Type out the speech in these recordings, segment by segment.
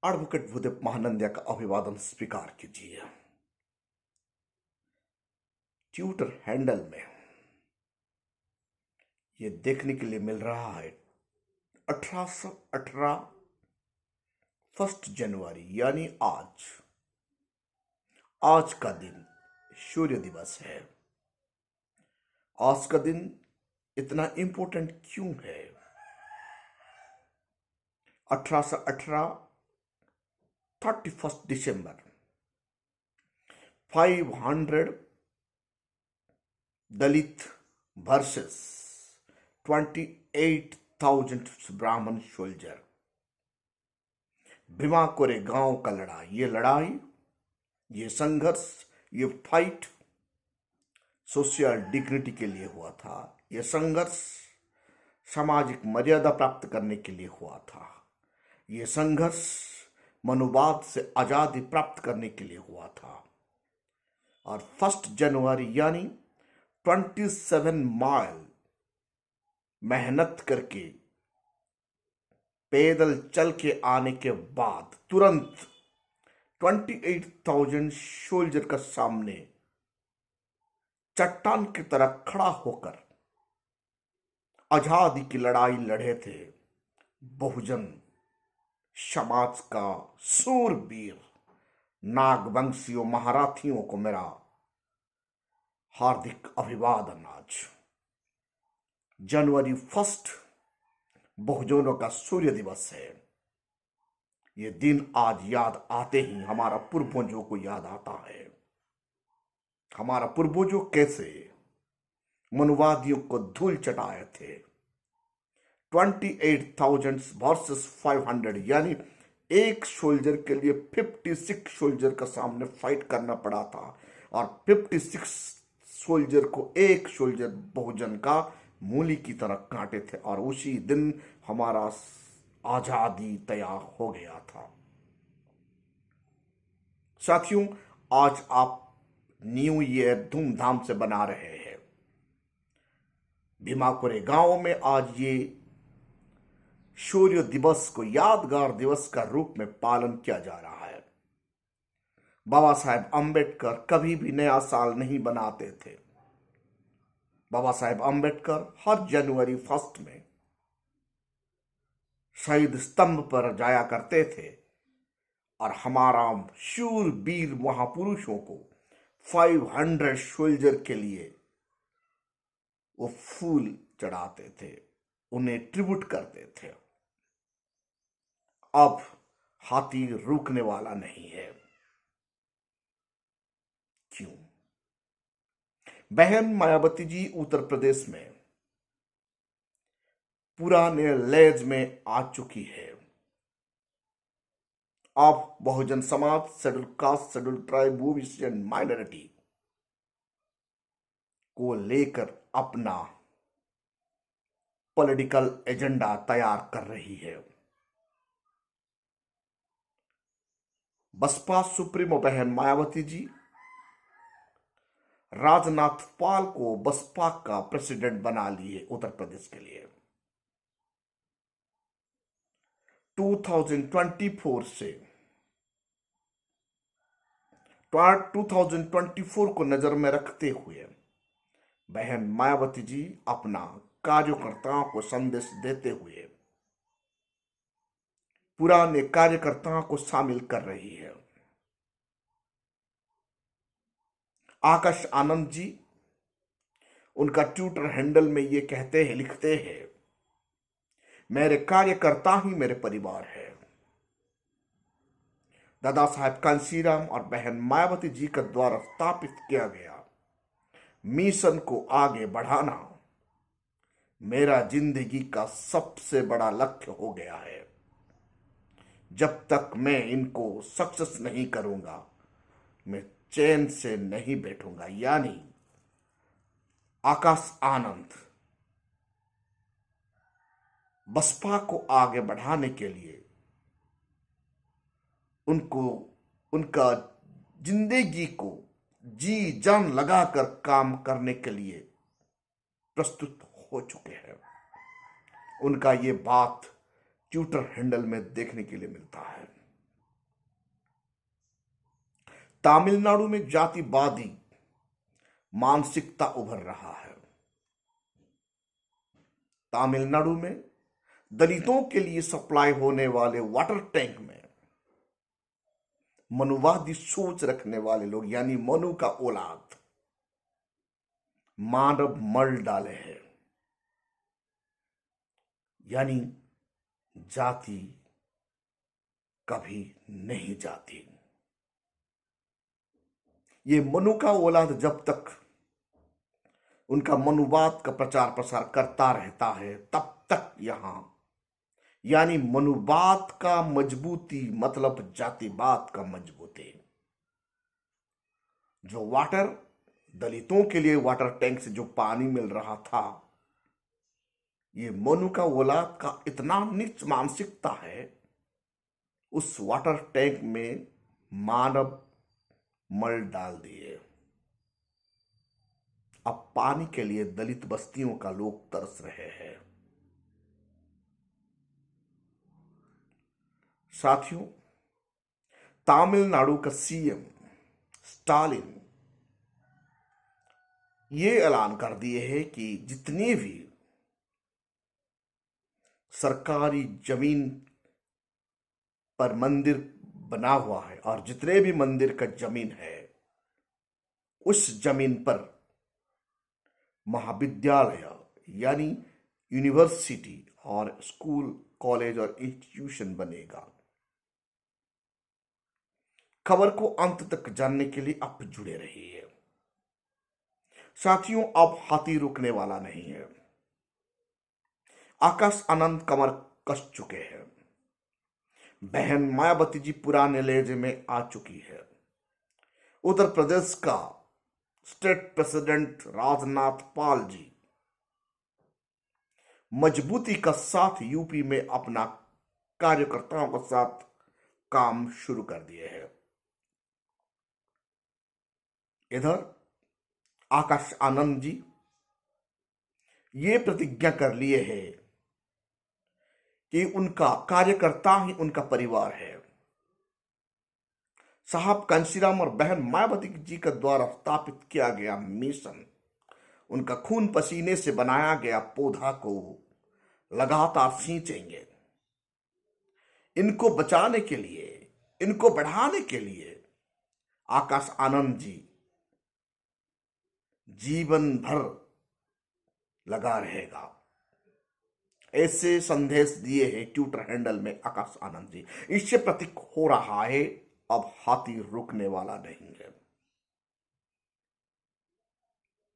Advocate Bhudev Mahanandia का अभिवादन स्वीकार कीजिए। ट्विटर हैंडल में ये देखने के लिए मिल रहा है 1818 1 जनवरी यानी आज का दिन सूर्य दिवस है। आज का दिन इतना इंपॉर्टेंट क्यों है? 1818 31 दिसंबर 500 दलित वर्सेस 28,000 ब्राह्मण सोल्जर। भीमा कोरेगांव का लड़ाई, ये संघर्ष, ये फाइट सोशल डिग्निटी के लिए हुआ था। ये संघर्ष सामाजिक मर्यादा प्राप्त करने के लिए हुआ था। ये संघर्ष मनुवाद से आजादी प्राप्त करने के लिए हुआ था। और 1 जनवरी यानी 27 माइल मेहनत करके पैदल चल के आने के बाद तुरंत 28,000 सोल्जर का सामने चट्टान की तरह खड़ा होकर आजादी की लड़ाई लड़े थे बहुजन समाज का सूरवीर नागवंशियों महारथियों को मेरा हार्दिक अभिवादन। आज जनवरी 1 बहुजनों का सूर्य दिवस है। ये दिन आज याद आते ही हमारा पूर्वजों को याद आता है। हमारा पूर्वजों कैसे मनुवादियों को धूल चटाए थे। 28,000 वर्सेस 500 यानी एक सोल्जर के लिए 56 सोल्जर का सामने फाइट करना पड़ा था। और 56 सोल्जर को एक सोल्जर बहुजन का मूली की तरह काटे थे। और उसी दिन हमारा आजादी तैयार हो गया था। साथियों, आज आप न्यू ईयर धूमधाम से बना रहे हैं। भीमा कोरेगांव में आज ये शौर्य दिवस को यादगार दिवस का रूप में पालन किया जा रहा है। बाबा साहेब अंबेडकर कभी भी नया साल नहीं बनाते थे। बाबा साहेब अंबेडकर हर जनवरी 1 में शहीद स्तंभ पर जाया करते थे और हमारा शूरवीर महापुरुषों को 500 सोल्जर के लिए वो फूल चढ़ाते थे, उन्हें ट्रिब्यूट करते थे। अब हाथी रुकने वाला नहीं है। क्यों? बहन मायावती जी उत्तर प्रदेश में पुराने लेज में आ चुकी है। अब Bahujan Samaj, schedule caste, schedule tribe, OBC and minority को लेकर अपना पॉलिटिकल एजेंडा तैयार कर रही है। बसपा सुप्रीमो बहन मायावती जी राजनाथ पाल को बसपा का प्रेसिडेंट बना लिए उत्तर प्रदेश के लिए। 2024 से 2024 को नजर में रखते हुए बहन मायावती जी अपना कार्यकर्ताओं को संदेश देते हुए पुराने कार्यकर्ताओं को शामिल कर रही है। आकाश आनंद जी उनका ट्विटर हैंडल में ये कहते हैं, लिखते हैं, मेरे कार्यकर्ता ही मेरे परिवार है। दादा साहेब कांशीराम और बहन मायावती जी के द्वारा स्थापित किया गया मिशन को आगे बढ़ाना मेरा जिंदगी का सबसे बड़ा लक्ष्य हो गया है। जब तक मैं इनको सक्सेस नहीं करूंगा मैं चैन से नहीं बैठूंगा। यानी आकाश आनंद बसपा को आगे बढ़ाने के लिए उनको उनका जिंदगी को जी जान लगाकर काम करने के लिए प्रस्तुत हो चुके हैं। उनका ये बात ट्विटर हैंडल में देखने के लिए मिलता है। तमिलनाडु में जातिवादी मानसिकता उभर रहा है। तमिलनाडु में दलितों के लिए सप्लाई होने वाले वाटर टैंक में मनुवादी सोच रखने वाले लोग यानी मनु का औलाद मानव मल डाले हैं। यानी जाति कभी नहीं जाती। ये मनु का औलाद जब तक उनका मनुवाद का प्रचार प्रसार करता रहता है तब तक यहां यानी मनुवाद का मजबूती मतलब जातिवाद का मजबूती। जो वाटर दलितों के लिए वाटर टैंक से जो पानी मिल रहा था, ये मनु का औलाद का इतना नीच मानसिकता है, उस वाटर टैंक में मानव मल डाल दिए। अब पानी के लिए दलित बस्तियों का लोग तरस रहे हैं। साथियों, तमिलनाडु का सीएम स्टालिन ये ऐलान कर दिए हैं कि जितनी भी सरकारी जमीन पर मंदिर बना हुआ है और जितने भी मंदिर का जमीन है, उस जमीन पर महाविद्यालय यानी यूनिवर्सिटी और स्कूल कॉलेज और इंस्टीट्यूशन बनेगा। खबर को अंत तक जानने के लिए आप जुड़े रहिए। साथियों, अब हाथी रुकने वाला नहीं है। आकाश आनंद कमर कस चुके हैं। बहन मायावती जी पुराने लहजे में आ चुकी है। उत्तर प्रदेश का स्टेट प्रेसिडेंट राजनाथ पाल जी मजबूती का साथ यूपी में अपना कार्यकर्ताओं के साथ काम शुरू कर दिए हैं। इधर आकाश आनंद जी ये प्रतिज्ञा कर लिए हैं कि उनका कार्यकर्ता ही उनका परिवार है। साहब कांशीराम और बहन मायावती जी के द्वारा स्थापित किया गया मिशन, उनका खून पसीने से बनाया गया पौधा को लगातार सींचेंगे। इनको बचाने के लिए, इनको बढ़ाने के लिए आकाश आनंद जी जीवन भर लगा रहेगा। ऐसे संदेश दिए हैं ट्विटर हैंडल में आकाश आनंद जी। इससे प्रतीक हो रहा है अब हाथी रुकने वाला नहीं है।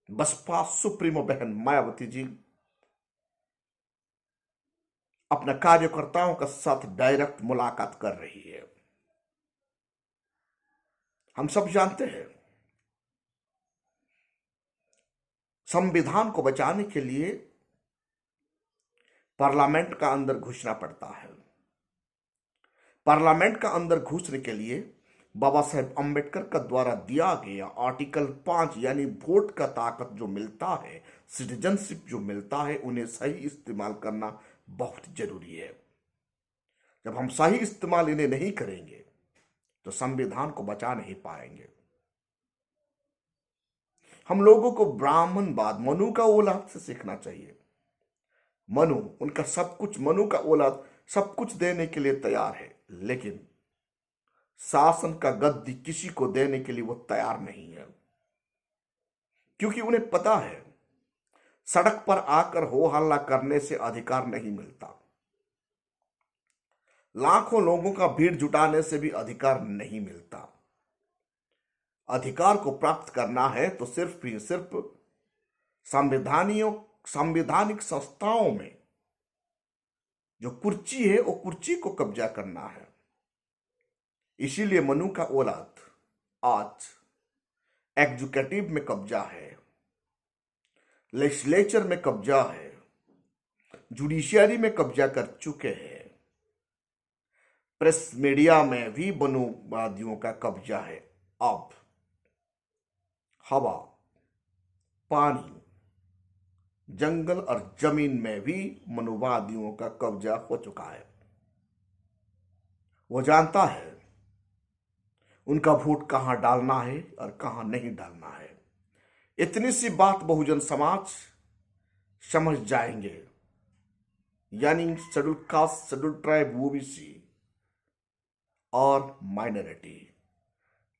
बसपा सुप्रीमो बहन मायावती जी अपने कार्यकर्ताओं के साथ डायरेक्ट मुलाकात कर रही है। हम सब जानते हैं संविधान को बचाने के लिए पार्लियामेंट का अंदर घुसना पड़ता है। पार्लियामेंट का अंदर घुसने के लिए बाबा साहेब अंबेडकर का द्वारा दिया गया आर्टिकल 5 यानी वोट का ताकत जो मिलता है, सिटीजनशिप जो मिलता है, उन्हें सही इस्तेमाल करना बहुत जरूरी है। जब हम सही इस्तेमाल इन्हें नहीं करेंगे तो संविधान को बचा नहीं पाएंगे। हम लोगों को ब्राह्मणवाद मनु का औलाद से सीखना चाहिए। मनु उनका सब कुछ, मनु का औलाद सब कुछ देने के लिए तैयार है, लेकिन शासन का गद्दी किसी को देने के लिए वो तैयार नहीं है, क्योंकि उन्हें पता है सड़क पर आकर हो हल्ला करने से अधिकार नहीं मिलता, लाखों लोगों का भीड़ जुटाने से भी अधिकार नहीं मिलता। अधिकार को प्राप्त करना है तो सिर्फ ही सिर्फ संवैधानिक संस्थाओं में जो कुर्सी है वो कुर्सी को कब्जा करना है। इसीलिए मनु का औलाद आज एग्जीक्यूटिव में कब्जा है, लेजिस्लेचर में कब्जा है, जुडिशियरी में कब्जा कर चुके हैं, प्रेस मीडिया में भी मनुवादियों का कब्जा है। अब हवा, पानी, जंगल और जमीन में भी मनुवादियों का कब्जा हो चुका है। वो जानता है उनका वोट कहां डालना है और कहां नहीं डालना है। इतनी सी बात बहुजन समाज समझ जाएंगे, यानी schedule caste, schedule tribe, OBC और माइनॉरिटी।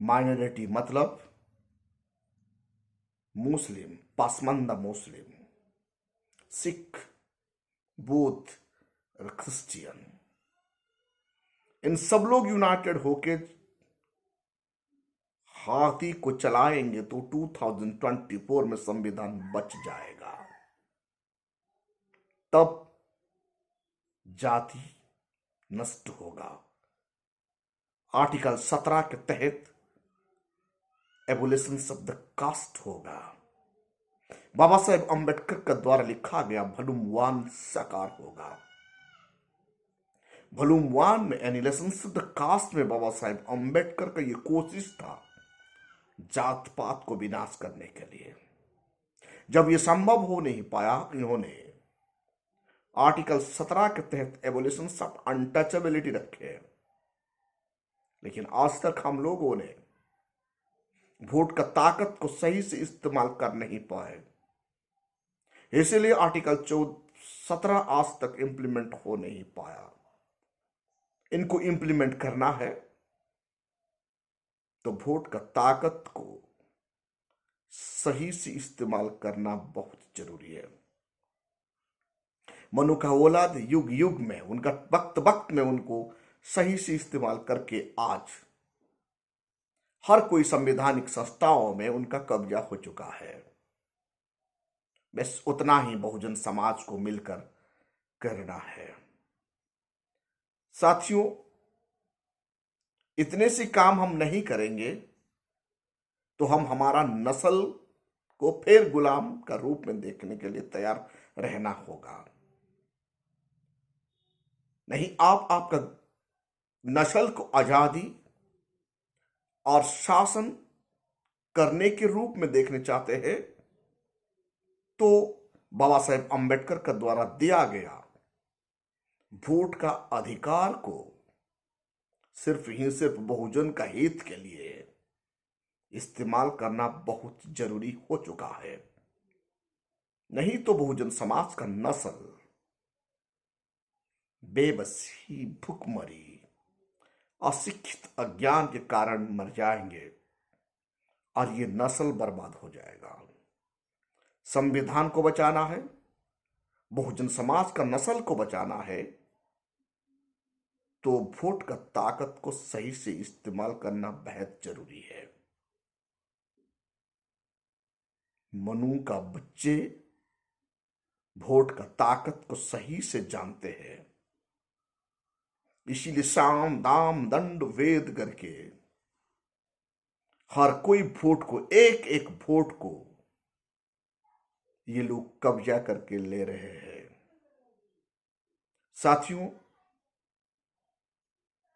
माइनॉरिटी मतलब मुस्लिम, पासमानदा मुस्लिम, सिख, बौद्ध और क्रिश्चियन, इन सब लोग यूनाइटेड होके हाथी को चलाएंगे तो 2024 में संविधान बच जाएगा। तब जाति नष्ट होगा। आर्टिकल 17 के तहत एबोलिशन ऑफ द कास्ट होगा। बाबा साहेब अंबेडकर का द्वारा लिखा गया वॉल्यूम 1 साकार होगा। वॉल्यूम 1 में एनिलेशन ऑफ द कास्ट में बाबा साहेब अंबेडकर का यह कोशिश था जात पात को विनाश करने के लिए। जब यह संभव हो नहीं पाया, इन्होंने आर्टिकल 17 के तहत एबोलिशन ऑफ अनटचेबिलिटी रखे। लेकिन आज तक हम लोगों ने वोट का ताकत को सही से इस्तेमाल कर नहीं पाए, इसलिए आर्टिकल 17 आज तक इंप्लीमेंट हो नहीं पाया। इनको इंप्लीमेंट करना है तो वोट का ताकत को सही से इस्तेमाल करना बहुत जरूरी है। मनु का औलाद युग युग में, उनका वक्त वक्त में उनको सही से इस्तेमाल करके आज हर कोई संवैधानिक संस्थाओं में उनका कब्जा हो चुका है। बस उतना ही बहुजन समाज को मिलकर करना है। साथियों, इतने से काम हम नहीं करेंगे तो हम हमारा नस्ल को फिर गुलाम का रूप में देखने के लिए तैयार रहना होगा। नहीं, आप आपका नस्ल को आजादी और शासन करने के रूप में देखने चाहते हैं तो बाबा साहेब अंबेडकर का द्वारा दिया गया वोट का अधिकार को सिर्फ बहुजन का हित के लिए इस्तेमाल करना बहुत जरूरी हो चुका है। नहीं तो बहुजन समाज का नस्ल बेबसी, भुखमरी, अशिक्षित, अज्ञान के कारण मर जाएंगे और ये नस्ल बर्बाद हो जाएगा। संविधान को बचाना है, बहुजन समाज का नस्ल को बचाना है तो वोट का ताकत को सही से इस्तेमाल करना बेहद जरूरी है। मनु का बच्चे वोट का ताकत को सही से जानते हैं, इसीलिए साम दाम दंड वेद करके हर कोई वोट को, एक एक वोट को ये लोग कब्जा करके ले रहे हैं। साथियों,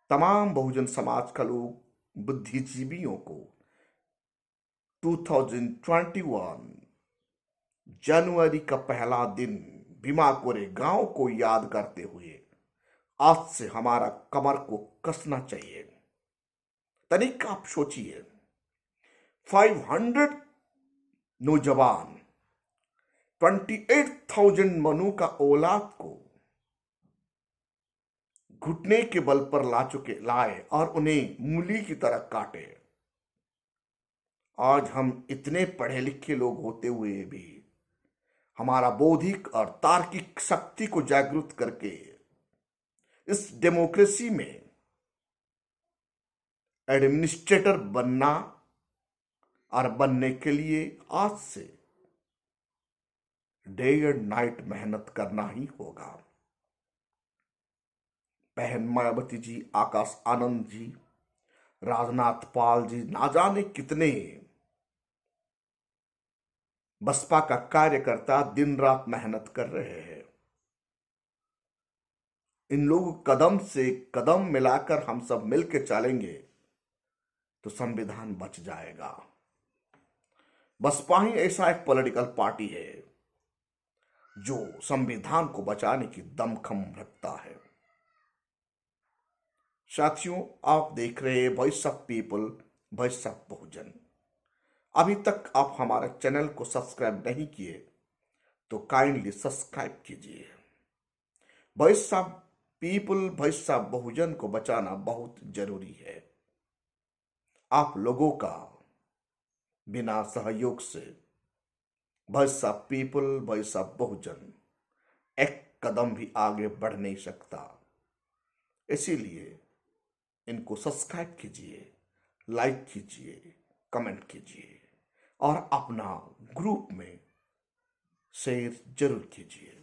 तमाम बहुजन समाज का लोग बुद्धिजीवियों को 2021 जनवरी का पहला दिन भीमा कोरे गांव को याद करते हुए आज से हमारा कमर को कसना चाहिए। तनिक आप सोचिए, 500 नौजवान 28,000 मनु का औलाद को घुटने के बल पर लाए और उन्हें मूली की तरह काटे। आज हम इतने पढ़े लिखे लोग होते हुए भी हमारा बौद्धिक और तार्किक शक्ति को जागृत करके इस डेमोक्रेसी में एडमिनिस्ट्रेटर बनना और बनने के लिए आज से डे एंड नाइट मेहनत करना ही होगा। बहन मायावती जी, आकाश आनंद जी, राजनाथ पाल जी, ना जाने कितने बसपा का कार्यकर्ता दिन रात मेहनत कर रहे हैं। इन लोग कदम से कदम मिलाकर हम सब मिलकर चलेंगे तो संविधान बच जाएगा। बसपा ही ऐसा एक पॉलिटिकल पार्टी है जो संविधान को बचाने की दमखम रखता है। साथियों, आप देख रहे हैं voice of people, voice of Bahujan. अभी तक आप हमारे चैनल को सब्सक्राइब नहीं किए तो काइंडली सब्सक्राइब कीजिए। Voice of people, voice of Bahujan को बचाना बहुत जरूरी है। आप लोगों का बिना सहयोग से voice of people, voice of Bahujan एक कदम भी आगे बढ़ नहीं सकता। इसीलिए इनको सब्सक्राइब कीजिए, लाइक कीजिए, कमेंट कीजिए और अपना ग्रुप में शेयर जरूर कीजिए।